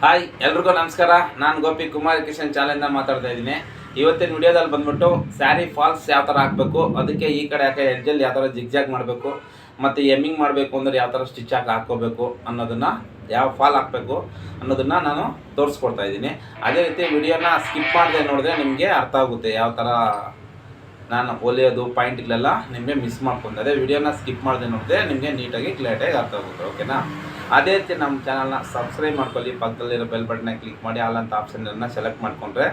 Hi ಎಲ್ರಿಗೂ ನಮಸ್ಕಾರ. ನಾನು ಗೋಪಿ ಕುಮಾರ್ ಕಿಶನ್ ಚಾಲೆಂಜಿಂದ ಮಾತಾಡ್ತಾ ಇದ್ದೀನಿ. ಇವತ್ತಿನ ವಿಡಿಯೋದಲ್ಲಿ ಬಂದ್ಬಿಟ್ಟು ಸ್ಯಾರಿ ಫಾಲ್ಸ್ ಯಾವ ಥರ ಹಾಕಬೇಕು, ಅದಕ್ಕೆ ಈ ಕಡೆ ಯಾಕೆ ಎಡ್ಜಲ್ಲಿ ಯಾವ ಥರ ಜಿಗ್ಜಾಗ್ ಮಾಡಬೇಕು ಮತ್ತು ಎಮ್ಮಿಂಗ್ ಮಾಡಬೇಕು ಅಂದರೆ ಯಾವ ಥರ ಸ್ಟಿಚ್ ಹಾಕೋಬೇಕು ಅನ್ನೋದನ್ನು, ಯಾವ ಫಾಲ್ ಹಾಕಬೇಕು ಅನ್ನೋದನ್ನು ನಾನು ತೋರಿಸ್ಕೊಡ್ತಾ ಇದ್ದೀನಿ. ಅದೇ ರೀತಿ ವಿಡಿಯೋನ ಸ್ಕಿಪ್ ಮಾಡದೆ ನೋಡಿದ್ರೆ ನಿಮಗೆ ಅರ್ಥ ಆಗುತ್ತೆ ಯಾವ ಥರ ನಾನು ಹೊಲಿಯೋದು ಪಾಯಿಂಟ್ಗಳೆಲ್ಲ ನಿಮಗೆ ಮಿಸ್ ಮಾಡ್ಕೊಂಡು. ಅದೇ ವಿಡಿಯೋನ ಸ್ಕಿಪ್ ಮಾಡದೆ ನೋಡಿದ್ರೆ ನಿಮಗೆ ನೀಟಾಗಿ ಕ್ಲಿಯರ್ಟಾಗಿ ಅರ್ಥ ಆಗುತ್ತೆ. ಓಕೆನಾ? ಅದೇ ರೀತಿ ನಮ್ಮ ಚಾನಲ್ನ ಸಬ್ಸ್ಕ್ರೈಬ್ ಮಾಡ್ಕೊಳ್ಳಿ, ಪಕ್ಕದಲ್ಲಿರೋ ಬೆಲ್ ಬಟನ್ನ ಕ್ಲಿಕ್ ಮಾಡಿ ಆಲ್ ಅಂತ ಆಪ್ಷನನ್ನು ಸೆಲೆಕ್ಟ್ ಮಾಡಿಕೊಂಡ್ರೆ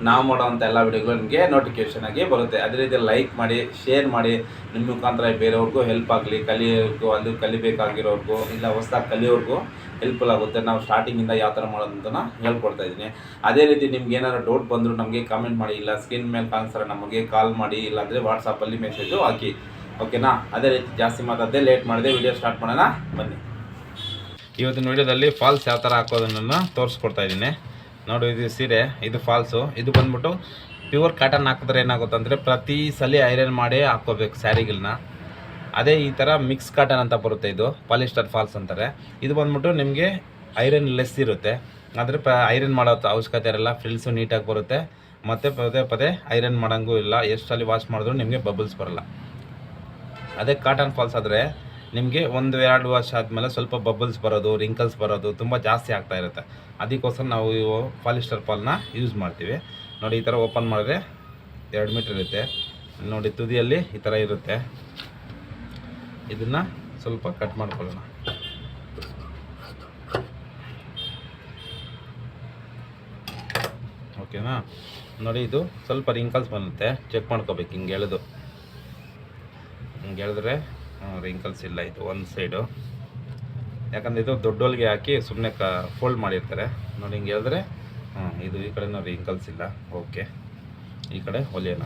ನಾವು ಮಾಡೋವಂಥ ಎಲ್ಲ ವಿಡಿಯೋಗಳು ನಿಮಗೆ ನೋಟಿಫಿಕೇಷನ್ ಆಗಿ ಬರುತ್ತೆ. ಅದೇ ರೀತಿ ಲೈಕ್ ಮಾಡಿ, ಶೇರ್ ಮಾಡಿ, ನಿಮ್ಮ ಮುಖಾಂತರ ಬೇರೆಯವ್ರಿಗೂ ಹೆಲ್ಪ್ ಆಗಲಿ, ಕಲಿಯೋರ್ಗೂ ಅಲ್ಲಿ ಕಲಿಬೇಕಾಗಿರೋರ್ಗೂ ಇಲ್ಲ ಹೊಸ್ದಾಗಿ ಕಲಿಯೋರ್ಗೂ ಹೆಲ್ಪ್ಫುಲ್ ಆಗುತ್ತೆ. ನಾವು ಸ್ಟಾರ್ಟಿಂಗಿಂದ ಯಾವ ಥರ ಮಾಡೋದು ಅಂತ ಹೇಳ್ಕೊಡ್ತಾ ಇದ್ದೀನಿ. ಅದೇ ರೀತಿ ನಿಮ್ಗೆ ಏನಾದ್ರು ಡೌಟ್ ಬಂದರೂ ನಮಗೆ ಕಾಮೆಂಟ್ ಮಾಡಿ, ಇಲ್ಲ ಸ್ಕ್ರೀನ್ ಮೇಲೆ ಕಾಣಿಸ್ತಾರೆ ನಮಗೆ ಕಾಲ್ ಮಾಡಿ, ಇಲ್ಲಾಂದರೆ ವಾಟ್ಸಪ್ಪಲ್ಲಿ ಮೆಸೇಜು ಹಾಕಿ. ಓಕೆನಾ? ಅದೇ ರೀತಿ ಜಾಸ್ತಿ ಮಾತಾಡದೆ ಲೇಟ್ ಮಾಡಿದೆ, ವಿಡಿಯೋ ಸ್ಟಾರ್ಟ್ ಮಾಡೋಣ ಬನ್ನಿ. ಇವತ್ತಿನ ವಿಡಿಯೋದಲ್ಲಿ ಫಾಲ್ಸ್ ಯಾವ ಥರ ಹಾಕೋದನ್ನು ತೋರಿಸ್ಕೊಡ್ತಾ ಇದ್ದೀನಿ. ನೋಡಿ, ಇದು ಸೀರೆ, ಇದು ಫಾಲ್ಸು. ಇದು ಬಂದ್ಬಿಟ್ಟು ಪ್ಯೂರ್ ಕಾಟನ್ ಹಾಕಿದ್ರೆ ಏನಾಗುತ್ತೆ ಅಂದರೆ ಪ್ರತಿ ಸಲ ಐರನ್ ಮಾಡಿ ಹಾಕ್ಕೋಬೇಕು ಸ್ಯಾರಿಗಳನ್ನ. ಅದೇ ಈ ಥರ ಮಿಕ್ಸ್ ಕಾಟನ್ ಅಂತ ಬರುತ್ತೆ, ಇದು ಪಾಲಿಸ್ಟರ್ ಫಾಲ್ಸ್ ಅಂತಾರೆ. ಇದು ಬಂದ್ಬಿಟ್ಟು ನಿಮಗೆ ಐರನ್ ಲೆಸ್ ಇರುತ್ತೆ, ಆದರೆ ಐರನ್ ಮಾಡೋ ಅವಶ್ಯಕತೆ ಇರಲ್ಲ, ಫ್ರಿಲ್ಸು ನೀಟಾಗಿ ಬರುತ್ತೆ ಮತ್ತು ಪದೇ ಪದೇ ಐರನ್ ಮಾಡೋಂಗೂ ಇಲ್ಲ. ಎಷ್ಟು ಸಲ ವಾಶ್ ಮಾಡಿದ್ರು ನಿಮಗೆ ಬಬಲ್ಸ್ ಬರೋಲ್ಲ. ಅದೇ ಕಾಟನ್ ಫಾಲ್ಸ್ ಆದರೆ ನಿಮಗೆ 1-2 ವಾಶ್ ಆದಮೇಲೆ ಸ್ವಲ್ಪ ಬಬಲ್ಸ್ ಬರೋದು, ರಿಂಕಲ್ಸ್ ಬರೋದು ತುಂಬ ಜಾಸ್ತಿ ಆಗ್ತಾ ಇರುತ್ತೆ. ಅದಕ್ಕೋಸ್ಕರ ನಾವು ಇವು ಪಾಲಿಸ್ಟರ್ ಫಾಲ್ನ ಯೂಸ್ ಮಾಡ್ತೀವಿ. ನೋಡಿ, ಈ ಥರ ಓಪನ್ ಮಾಡಿದ್ರೆ 2 ಮೀಟ್ರ್ ಇರುತ್ತೆ. ನೋಡಿ, ತುದಿಯಲ್ಲಿ ಈ ಥರ ಇರುತ್ತೆ. ಇದನ್ನು ಸ್ವಲ್ಪ ಕಟ್ ಮಾಡ್ಕೊಳ್ಳೋಣ. ಓಕೆನಾ? ನೋಡಿ, ಇದು ಸ್ವಲ್ಪ ರಿಂಕಲ್ಸ್ ಬರುತ್ತೆ, ಚೆಕ್ ಮಾಡ್ಕೋಬೇಕು. ಹಿಂಗೆ ಹೇಳಿದ್ರೆ ರಿಂಕಲ್ಸ್ ಇಲ್ಲ, ಇದು ಒಂದು ಸೈಡು. ಯಾಕಂದರೆ ಇದು ದೊಡ್ಡೋಲ್ಗೆ ಹಾಕಿ ಸುಮ್ಮನೆ ಫೋಲ್ಡ್ ಮಾಡಿರ್ತಾರೆ. ನೋಡಿ, ಹಿಂಗೆ ಹೇಳಿದ್ರೆ ಇದು ಈ ಕಡೆ ನೋಡಿ ರಿಂಕಲ್ಸ್ ಇಲ್ಲ. ಓಕೆ, ಈ ಕಡೆ ಹೊಲಿಯೋಣ.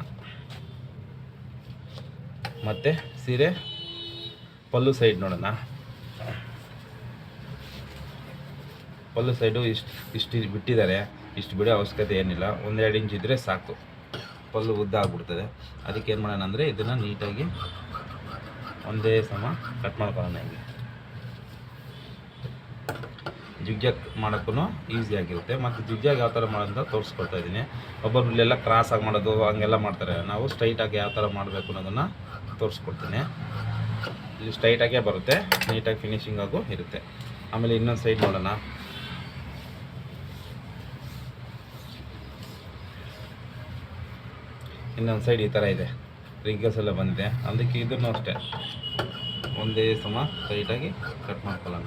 ಮತ್ತು ಸೀರೆ ಪಲ್ಲು ಸೈಡ್ ನೋಡೋಣ. ಪಲ್ಲು ಸೈಡು ಇಷ್ಟು ಬಿಟ್ಟಿದ್ದಾರೆ. ಇಷ್ಟು ಬಿಡೋ ಅವಶ್ಯಕತೆ ಏನಿಲ್ಲ, 1-2 ಇಂಚ್ ಇದ್ದರೆ ಸಾಕು, ಪಲ್ಲು ಉದ್ದ ಆಗ್ಬಿಡ್ತದೆ. ಅದಕ್ಕೆ ಏನು ಮಾಡೋಣ ಅಂದರೆ ಇದನ್ನು ನೀಟಾಗಿ ಒಂದೇ ಸಮ ಕಟ್ ಮಾಡ್ಕೊಳ್ಳೋಣ. ಹಿಂಗೆ ಜಿಗ್ಜಾಗ್ ಮಾಡೋಕ್ಕೂ ಈಸಿಯಾಗಿರುತ್ತೆ. ಮತ್ತು ಜಿಗ್ಜಾಗ್ ಯಾವ ಥರ ಮಾಡೋದು ತೋರಿಸ್ಕೊಡ್ತಾ ಇದ್ದೀನಿ. ಒಬ್ಬೊಬ್ಬರೆಲ್ಲ ಕ್ರಾಸಾಗಿ ಮಾಡೋದು ಹಂಗೆಲ್ಲ ಮಾಡ್ತಾರೆ. ನಾವು ಸ್ಟ್ರೈಟಾಗಿ ಯಾವ ಥರ ಮಾಡಬೇಕು ಅನ್ನೋದನ್ನು ತೋರಿಸ್ಕೊಡ್ತೀನಿ. ಇದು ಸ್ಟ್ರೈಟಾಗೇ ಬರುತ್ತೆ, ನೀಟಾಗಿ ಫಿನಿಶಿಂಗ್ ಆಗು ಇರುತ್ತೆ. ಆಮೇಲೆ ಇನ್ನೊಂದು ಸೈಡ್ ನೋಡೋಣ. ಇನ್ನೊಂದು ಸೈಡ್ ಈ ಥರ ಇದೆ, ರಿಂಕಲ್ಸ್ ಎಲ್ಲ ಬಂದಿದೆ. ಅದಕ್ಕೆ ಇದನ್ನು ಅಷ್ಟೇ ಒಂದೇ ಸಮ ಟೈಟಾಗಿ ಕಟ್ ಮಾಡ್ಕೊಳ್ಳೋಣ.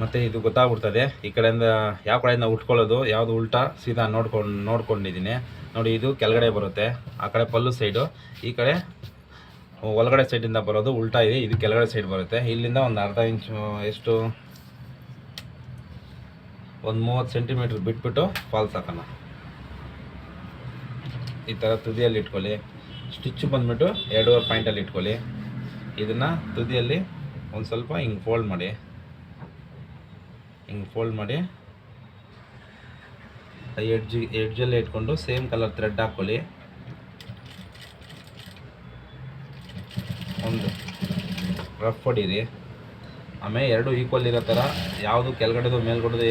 ಮತ್ತು ಇದು ಗೊತ್ತಾಗ್ಬಿಡ್ತದೆ ಈ ಕಡೆಯಿಂದ ಯಾವ ಕಡೆಯಿಂದ ಉಟ್ಕೊಳ್ಳೋದು, ಯಾವುದು ಉಲ್ಟಾ ಸೀದಾ ನೋಡ್ಕೊಂಡಿದ್ದೀನಿ. ನೋಡಿ, ಇದು ಕೆಳಗಡೆ ಬರುತ್ತೆ, ಆ ಕಡೆ ಪಲ್ಲು ಸೈಡು, ಈ ಕಡೆ ಒಳಗಡೆ ಸೈಡಿಂದ ಬರೋದು ಉಲ್ಟಾ ಇದೆ, ಇದು ಕೆಳಗಡೆ ಸೈಡ್ ಬರುತ್ತೆ. ಇಲ್ಲಿಂದ ಒಂದು ಅರ್ಧ ಇಂಚು, ಎಷ್ಟು, ಒಂದು 30 ಸೆಂಟಿಮೀಟ್ರ್ ಬಿಟ್ಬಿಟ್ಟು ಫಾಲ್ಸ್ ಹಾಕೋಣ. ಈ ಥರ ತುದಿಯಲ್ಲಿ ಇಟ್ಕೊಳ್ಳಿ. ಸ್ಟಿಚ್ಚು ಬಂದುಬಿಟ್ಟು 2.5 ಪಾಯಿಂಟಲ್ಲಿ ಇಟ್ಕೊಳ್ಳಿ. ಇದನ್ನು ತುದಿಯಲ್ಲಿ ಒಂದು ಸ್ವಲ್ಪ ಹಿಂಗೆ ಫೋಲ್ಡ್ ಮಾಡಿ ಎಡ್ಜಲ್ಲಿ ಇಟ್ಕೊಂಡು ಸೇಮ್ ಕಲರ್ ಥ್ರೆಡ್ ಹಾಕ್ಕೊಳ್ಳಿ. ಒಂದು ರಫ್ ಹೊಡೀರಿ. ಆಮೇಲೆ 2 ಈಕ್ವಲ್ ಇರೋ ಥರ, ಯಾವುದು ಕೆಳಗಡೆದು ಮೇಲ್ಗಡೆದು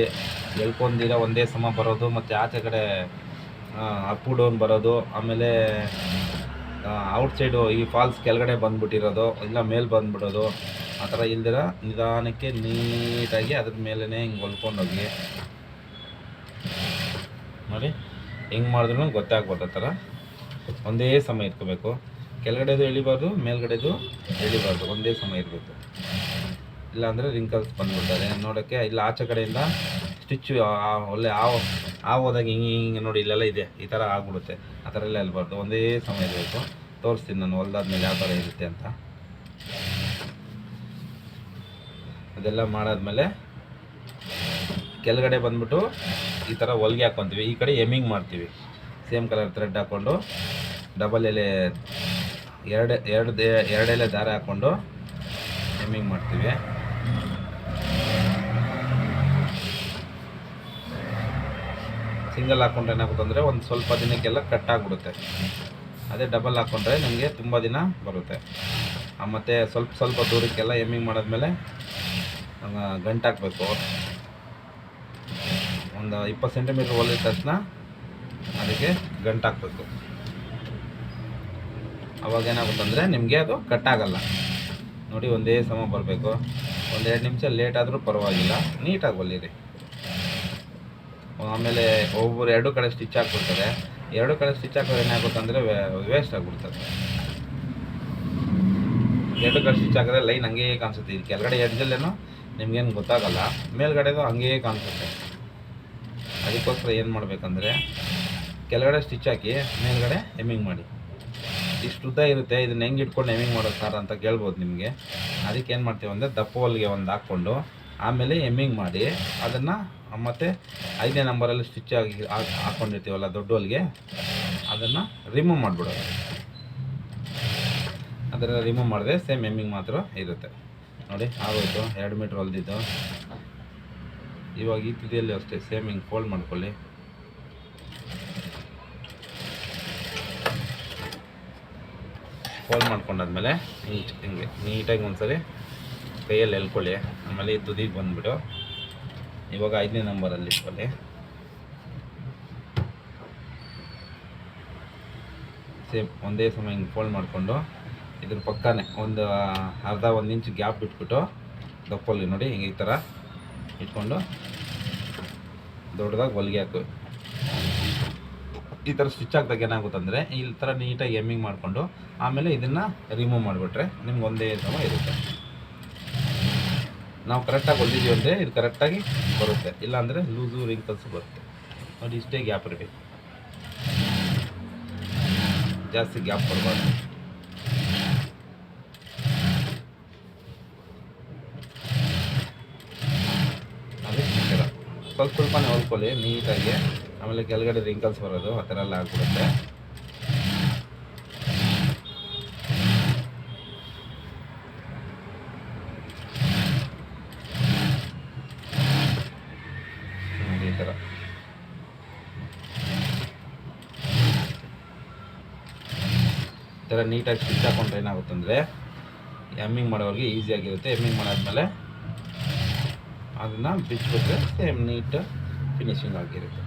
ಎಳ್ಕೊಂಡಿರ ಒಂದೇ ಸಮ ಬರೋದು, ಮತ್ತು ಆಚೆ ಕಡೆ ಅಪ್ ಡೌನ್ ಬರೋದು, ಆಮೇಲೆ ಔಟ್ಸೈಡು ಈ ಫಾಲ್ಸ್ ಕೆಳಗಡೆ ಬಂದುಬಿಟ್ಟಿರೋದು ಇಲ್ಲ ಮೇಲೆ ಬಂದುಬಿಡೋದು, ಆ ಥರ ಇಲ್ದಿರ ನಿಧಾನಕ್ಕೆ ನೀಟಾಗಿ ಅದ್ರ ಮೇಲೇ ಹಿಂಗೆ ಹೊಲ್ಕೊಂಡೋಗಿ. ನೋಡಿ, ಹಿಂಗೆ ಮಾಡಿದ್ರೂ ಗೊತ್ತಾಗ್ಬೋದು. ಆ ಥರ ಒಂದೇ ಸಮ ಇಟ್ಕೋಬೇಕು. ಕೆಳಗಡೆದು ಎಳಿಬಾರ್ದು, ಮೇಲ್ಗಡೆದು ಎಳಿಬಾರ್ದು, ಒಂದೇ ಸಮ ಇರಬೇಕು. ಇಲ್ಲಾಂದರೆ ರಿಂಕಲ್ಸ್ ಬಂದುಬಿಡ್ತಾರೆ ನೋಡೋಕ್ಕೆ. ಇಲ್ಲ ಆಚೆ ಕಡೆಯಿಂದ ಸ್ಟಿಚ್ಚು ಒಳ್ಳೆ ಹೋದಾಗ ಹಿಂಗೆ ನೋಡಿ, ಇಲ್ಲೆಲ್ಲ ಇದೆ, ಈ ಥರ ಆಗ್ಬಿಡುತ್ತೆ. ಆ ಥರ ಎಲ್ಲ ಇರಬಾರ್ದು, ಒಂದೇ ಸಮ ಇರಬೇಕು. ತೋರಿಸ್ತೀನಿ ನಾನು ಹೊಲ್ದಾದ್ಮೇಲೆ ಯಾವ ಥರ ಇರುತ್ತೆ ಅಂತ. ಅದೆಲ್ಲ ಮಾಡಾದ್ಮೇಲೆ ಕೆಳಗಡೆ ಬಂದ್ಬಿಟ್ಟು ಈ ಥರ ಹೊಲಿಗೆ ಹಾಕ್ಕೊತೀವಿ. ಈ ಕಡೆ ಎಮ್ಮಿಂಗ್ ಮಾಡ್ತೀವಿ. ಸೇಮ್ ಕಲರ್ ಥ್ರೆಡ್ ಹಾಕ್ಕೊಂಡು ಡಬಲ್ ಎಲೆ ಎರಡು ಎಲೆ ದಾರ ಹಾಕ್ಕೊಂಡು ಎಮ್ಮಿಂಗ್ ಮಾಡ್ತೀವಿ. ಸಿಂಗಲ್ ಹಾಕ್ಕೊಂಡ್ರೆ ಏನಾಗುತ್ತೆ ಅಂದರೆ ಒಂದು ಸ್ವಲ್ಪ ದಿನಕ್ಕೆಲ್ಲ ಕಟ್ ಆಗಿಬಿಡುತ್ತೆ. ಅದೇ ಡಬಲ್ ಹಾಕ್ಕೊಂಡ್ರೆ ನಿಮಗೆ ತುಂಬ ದಿನ ಬರುತ್ತೆ. ಮತ್ತು ಸ್ವಲ್ಪ ದೂರಕ್ಕೆಲ್ಲ ಎಮ್ಮಿಂಗ್ ಮಾಡಿದ್ಮೇಲೆ ಗಂಟು ಹಾಕಬೇಕು. ಒಂದು 20 ಸೆಂಟಿಮೀಟ್ರ್ ಹೊಲಿದ ತಕ್ಷಣ ಅದಕ್ಕೆ ಗಂಟು ಹಾಕಬೇಕು. ಅವಾಗ ಏನಾಗುತ್ತಂದರೆ ನಿಮಗೆ ಅದು ಕಟ್ಟಾಗಲ್ಲ. ನೋಡಿ, ಒಂದೇ ಸಮ ಬರಬೇಕು. 1-2 ನಿಮಿಷ ಲೇಟ್ ಆದರೂ ಪರವಾಗಿಲ್ಲ, ನೀಟಾಗಿ ಹೊಲಿರಿ. ಆಮೇಲೆ ಒಬ್ಬರು 2 ಕಡೆ ಸ್ಟಿಚ್ ಹಾಕ್ಬಿಡ್ತಾರೆ. 2 ಕಡೆ ಸ್ಟಿಚ್ ಹಾಕೋದು ಏನಾಗುತ್ತಂದರೆ ವೇಸ್ಟ್ ಆಗಿಬಿಡ್ತದೆ. 2 ಕಡೆ ಸ್ಟಿಚ್ ಹಾಕಿದ್ರೆ ಲೈನ್ ಹಂಗೇ ಕಾಣಿಸುತ್ತೆ. ಇದು ಕೆಳಗಡೆ ಎಡ್ಜಲ್ಲೇನೋ ನಿಮ್ಗೇನು ಗೊತ್ತಾಗಲ್ಲ, ಮೇಲ್ಗಡೆದು ಹಂಗೇ ಕಾಣಿಸುತ್ತೆ. ಅದಕ್ಕೋಸ್ಕರ ಏನು ಮಾಡಬೇಕಂದ್ರೆ ಕೆಳಗಡೆ ಸ್ಟಿಚ್ ಹಾಕಿ ಮೇಲ್ಗಡೆ ಎಮ್ಮಿಂಗ್ ಮಾಡಿ. ಇಷ್ಟು ಉದ್ದ ಇರುತ್ತೆ, ಇದನ್ನ ಹೆಂಗೆ ಇಟ್ಕೊಂಡು ಎಮ್ಮಿಂಗ್ ಮಾಡೋದು ಸರ್ ಅಂತ ಕೇಳ್ಬೋದು ನಿಮಗೆ. ಅದಕ್ಕೆ ಏನು ಮಾಡ್ತೀವಿ ಅಂದರೆ ದಪ್ಪ ಹೊಲಿಗೆ ಒಂದು ಹಾಕ್ಕೊಂಡು ಆಮೇಲೆ ಎಮ್ಮಿಂಗ್ ಮಾಡಿ ಅದನ್ನು ಮತ್ತು 5ನೇ ನಂಬರಲ್ಲಿ ಸ್ಟಿಚ್ ಆಗಿ ಹಾಕ್ಕೊಂಡಿರ್ತೀವಲ್ಲ ದೊಡ್ಡ ಹೊಲಿಗೆ, ಅದನ್ನು ರಿಮೂವ್ ಮಾಡಿಬಿಡೋದು. ಅದನ್ನು ರಿಮೂವ್ ಮಾಡಿದ್ರೆ ಸೇಮ್ ಎಮ್ಮಿಂಗ್ ಮಾತ್ರ ಇರುತ್ತೆ. ನೋಡಿ, ಆಗೋಯ್ತು 2 ಮೀಟ್ರ್ ಹೊಲಿದಿದ್ದು. ಇವಾಗ ಈ ತುದಿಯಲ್ಲಿ ಅಷ್ಟೇ ಸೇಮ್ ಹಿಂಗೆ ಫೋಲ್ಡ್ ಮಾಡ್ಕೊಳ್ಳಿ. ಫೋಲ್ಡ್ ಮಾಡ್ಕೊಂಡಾದ್ಮೇಲೆ ಹಿಂಗೆ ನೀಟಾಗಿ ಒಂದ್ಸರಿ ಕೈಯಲ್ಲಿ ಎಳ್ಕೊಳ್ಳಿ. ಆಮೇಲೆ ಈ ತುದಿಗೆ ಬಂದುಬಿಟ್ಟು ಇವಾಗ 5ನೇ ನಂಬರಲ್ಲಿ ಇಟ್ಕೊಳ್ಳಿ. ಸೇಮ್ ಒಂದೇ ಸಮಯ ಹಿಂಗೆ ಫೋಲ್ಡ್ ಮಾಡಿಕೊಂಡು ಇದ್ರ ಪಕ್ಕನೇ ಒಂದು ಅರ್ಧ 1 ಇಂಚ್ ಗ್ಯಾಪ್ ಬಿಟ್ಬಿಟ್ಟು ದಪ್ಪಲ್ಲಿ ನೋಡಿ ಹಿಂಗೆ ಈ ಥರ ಇಟ್ಕೊಂಡು ದೊಡ್ಡದಾಗಿ ಹೊಲಿಗೆ ಹಾಕು. ಈ ಥರ ಸ್ಟಿಚ್ ಹಾಕಿದಾಗ ಏನಾಗುತ್ತಂದರೆ ಈ ಥರ ನೀಟಾಗಿ ಎಮ್ಮಿಂಗ್ ಮಾಡಿಕೊಂಡು ಆಮೇಲೆ ಇದನ್ನು ರಿಮೂವ್ ಮಾಡಿಬಿಟ್ರೆ ನಿಮ್ಗೆ ಒಂದೇ ಸಮ ಇರುತ್ತೆ. ನಾವು ಕರೆಕ್ಟಾಗಿ ಹೊಲಿದೀವಿ ಅಂದರೆ ಇದು ಕರೆಕ್ಟಾಗಿ ಬರುತ್ತೆ, ಇಲ್ಲಾಂದರೆ ಲೂಸು ರಿಂಕಲ್ಸ್ ಬರುತ್ತೆ. ನೋಡಿ, ಇಷ್ಟೇ ಗ್ಯಾಪ್ ಇರಬೇಕು, ಜಾಸ್ತಿ ಗ್ಯಾಪ್ ಕೊಡಬಾರ್ದು. ಅದೇ ಈ ಥರ ಸ್ವಲ್ಪನೇ ಹೊಲ್ಕೊಳ್ಳಿ ನೀಟಾಗಿ. ಆಮೇಲೆ ಕೆಳಗಡೆ ರಿಂಕಲ್ಸ್ ಬರೋದು ಆ ಥರ ಎಲ್ಲ ಆಗ್ಬಿಡುತ್ತೆ. ಈ ಥರ ನೀಟಾಗಿ ಸ್ಟಿಚ್ ಹಾಕೊಂಡ್ರೆ ಏನಾಗುತ್ತಂದರೆ ಎಮ್ಮಿಂಗ್ ಮಾಡೋರಿಗೆ ಈಸಿಯಾಗಿರುತ್ತೆ. ಎಮ್ಮಿಂಗ್ ಮಾಡಾದ್ಮೇಲೆ ಅದನ್ನು ಬಿಚ್ಚಿಬಿಟ್ರೆ ಸೇಮ್ ನೀಟ್ ಫಿನಿಶಿಂಗ್ ಆಗಿರುತ್ತೆ.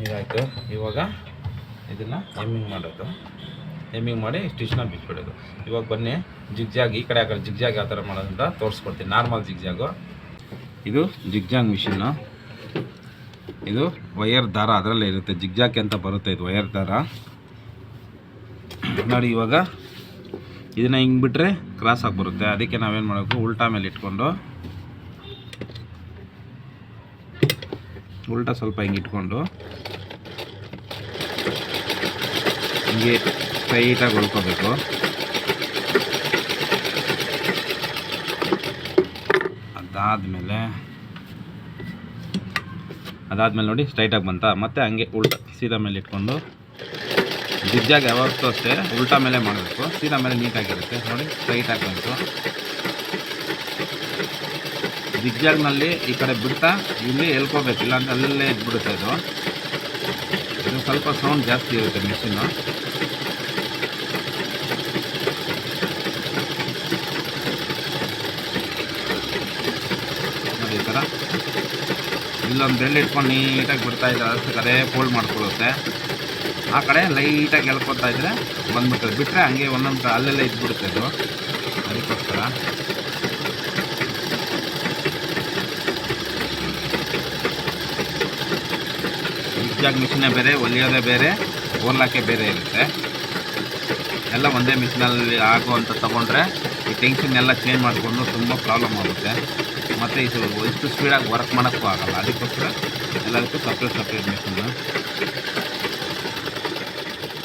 ಇದಾಯಿತು. ಇವಾಗ ಇದನ್ನು ಎಮ್ಮಿಂಗ್ ಮಾಡೋದು. ಎಮ್ಮಿಂಗ್ ಮಾಡಿ ಸ್ಟಿಚ್ನ ಬಿಚ್ಚಿಬಿಡೋದು. ಇವಾಗ ಬನ್ನಿ ಜಿಗ್ಜಾಗ್ ಈ ಕಡೆ ಆ ಕಡೆ ಜಿಗ್ಜಾಗ್ ಯಾವ ಥರ ಮಾಡೋದಂತ ತೋರಿಸ್ಕೊಡ್ತೀನಿ. ನಾರ್ಮಲ್ ಜಿಗ್ಜಾಗು ಇದು ಜಿಗ್ಜಾಗ್ ಮಿಷಿನ್ನು. ಇದು ವಯರ್ ದಾರ ಅದರಲ್ಲೇ ಇರುತ್ತೆ, ಜಿಗ್ಜಾಗ್ ಅಂತ ಬರುತ್ತೆ ಇದು ವಯರ್ ದಾರ. ನೋಡಿ, ಇವಾಗ ಇದನ್ನು ಹಿಂಗೆ ಬಿಟ್ಟರೆ ಕ್ರಾಸ್ ಆಗಿ ಬರುತ್ತೆ. ಅದಕ್ಕೆ ನಾವೇನು ಮಾಡಬೇಕು, ಉಲ್ಟಾ ಮೇಲೆ ಇಟ್ಕೊಂಡು ಉಲ್ಟಾ ಸ್ವಲ್ಪ ಹಿಂಗೆ ಇಟ್ಕೊಂಡು ಹಿಂಗೆ ಟೈಟಾಗಿ ಹೊಲ್ಕೋಬೇಕು. ಅದಾದಮೇಲೆ ನೋಡಿ ಸ್ಟ್ರೈಟಾಗಿ ಬಂತ. ಮತ್ತು ಹಂಗೆ ಉಲ್ಟಾ ಸೀದಾ ಮೇಲೆ ಇಟ್ಕೊಂಡು ಜಿಗ್ಜಾಗ್ ಯಾವತ್ತೂ ಅಷ್ಟೇ ಉಲ್ಟಾ ಮೇಲೆ ಮಾಡಬೇಕು, ಸೀದಾ ಮೇಲೆ ನೀಟಾಗಿರುತ್ತೆ. ನೋಡಿ, ಸ್ಟ್ರೈಟಾಗಿ ಬಂತು. ಜಿಗ್ಜಾಗ್ನಲ್ಲಿ ಈ ಕಡೆ ಬಿಡ್ತಾ ಇಲ್ಲಿ ಎಳ್ಕೋಬೇಕು, ಇಲ್ಲಾಂದರೆ ಅಲ್ಲೇ ಇದ್ಬಿಡುತ್ತೆ. ಇದು ಸ್ವಲ್ಪ ಸೌಂಡ್ ಜಾಸ್ತಿ ಇರುತ್ತೆ ಮಿಷಿನ್ನು. ನೋಡಿ, ಈ ಥರ ಇಲ್ಲೊಂದು ಬೆಳ್ಳಿ ಇಟ್ಕೊಂಡು ನೀಟಾಗಿ ಬಿಡ್ತಾ ಇದ್ದರೆ ಅಷ್ಟು ಕಡೆ ಫೋಲ್ಡ್ ಮಾಡ್ಕೊಳ್ಳುತ್ತೆ. ಆ ಕಡೆ ಲೈಟಾಗಿ ಎಳ್ಕೊತಾ ಇದ್ದರೆ ಬಂದ್ಬಿಡ್ತದೆ. ಬಿಟ್ಟರೆ ಹಂಗೆ ಒಂದೊಂದು ಅಲ್ಲೆಲ್ಲ ಇದ್ಬಿಡುತ್ತೆ ಇದು. ಅದಕ್ಕೋಸ್ಕರ ಜಿಗ್ಜಾಗ್ ಮಿಷಿನೇ ಬೇರೆ, ಹೊಲಿಯೋದೇ ಬೇರೆ, ಓರ್ಲಾಕೆ ಬೇರೆ ಇರುತ್ತೆ. ಎಲ್ಲ ಒಂದೇ ಮಿಷಿನಲ್ಲಿ ಆಗುವಂಥ ತೊಗೊಂಡ್ರೆ ಈ ಟೆನ್ಷನ್ ಎಲ್ಲ ಚೇಂಜ್ ಮಾಡಿಕೊಂಡು ತುಂಬ ಪ್ರಾಬ್ಲಮ್ ಆಗುತ್ತೆ. ಮತ್ತು ಇಷ್ಟು ಸ್ಪೀಡಾಗಿ ವರ್ಕ್ ಮಾಡೋಕ್ಕೂ ಆಗೋಲ್ಲ. ಅದಕ್ಕೋಸ್ಕರ ಎಲ್ಲದಕ್ಕೂ ಸಪ್ರೇಟ್ ಮಿಷಿನ್ನು.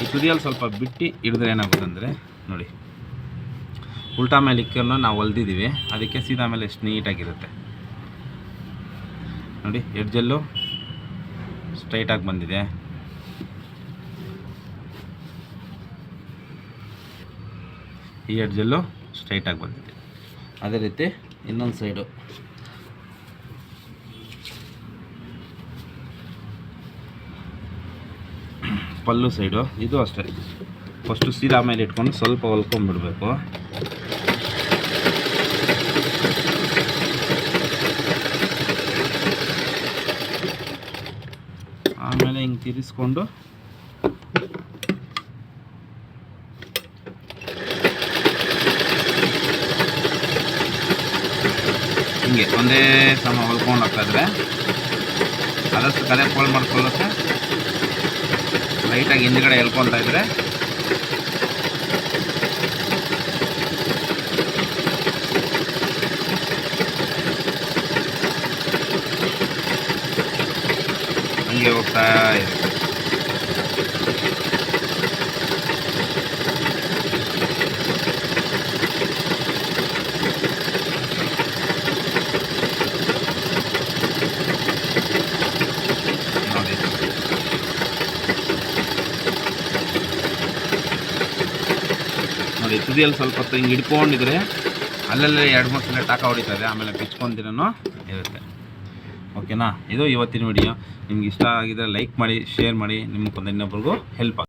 ಈ ತುದಿಯಲ್ಲಿ ಸ್ವಲ್ಪ ಬಿಟ್ಟು ಹಿಡಿದ್ರೆ ಏನಾಗುತ್ತೆ ಅಂದರೆ ನೋಡಿ, ಉಲ್ಟಾ ಮೇಲೆ ಇಕ್ಕನ್ನು ನಾವು ಹೊಲ್ದಿದ್ದೀವಿ, ಅದಕ್ಕೆ ಸೀದಾ ಮೇಲೆ ಎಷ್ಟು ನೀಟಾಗಿರುತ್ತೆ. ನೋಡಿ ಎಡ್ಜಲ್ಲೂ ಸ್ಟ್ರೈಟಾಗಿ ಬಂದಿದೆ. ಈ ಎಡ್ಜಲ್ಲೂ ಸ್ಟ್ರೈಟಾಗಿ ಬಂದಿದೆ. ಅದೇ ರೀತಿ ಇನ್ನೊಂದು ಸೈಡು ಪಲ್ಲು ಸೈಡು ಇದು ಅಷ್ಟೇ. ಫಸ್ಟು ಸೀದಾ ಮೇಲೆ ಇಟ್ಕೊಂಡು ಸ್ವಲ್ಪ ಹೊಲ್ಕೊಂಡ್ಬಿಡ್ಬೇಕು. ಆಮೇಲೆ ಹಿಂಗೆ ತಿರ್ಸ್ಕೊಂಡು ಹಿಂಗೆ ಒಂದೇ ಸಮ ಹೊಲ್ಕೊಂಡು ಹೋಗ್ತಾಯಿದ್ರೆ ಆದಷ್ಟು ಕಲೆ ಫೋಲ್ಡ್ ಮಾಡ್ಕೊಳ್ಳೋಕ್ಕೆ ಲೈಟಾಗಿ ಹಿಂದ್ಗಡೆ ಎಳ್ಕೊತಾ ಇದ್ರೆ ಹಂಗೆ ಹೋಗ್ತಾ ಇದೆ. ನೋಡಿ ತುದಿಯಲ್ಲಿ ಸ್ವಲ್ಪ ಹೊತ್ತು ಹಿಂಗೆ ಹಿಡ್ಕೊಂಡಿದ್ರೆ ಅಲ್ಲಲ್ಲೇ 2-3 ಸಲ ಟಾಕ ಹೊಡಿತದೆ, ಆಮೇಲೆ ಬಿಚ್ಕೊಂತಿನೂ ಇರುತ್ತೆ. ಓಕೆನಾ? ಇದು ಇವತ್ತಿನ ವಿಡಿಯೋ. ನಿಮ್ಗೆ ಇಷ್ಟ ಆಗಿದ್ರೆ ಲೈಕ್ ಮಾಡಿ, ಶೇರ್ ಮಾಡಿ, ನಿಮ್ಗೆ ಇನ್ನೊಬ್ರಿಗೂ ಹೆಲ್ಪ್ ಆಗುತ್ತೆ.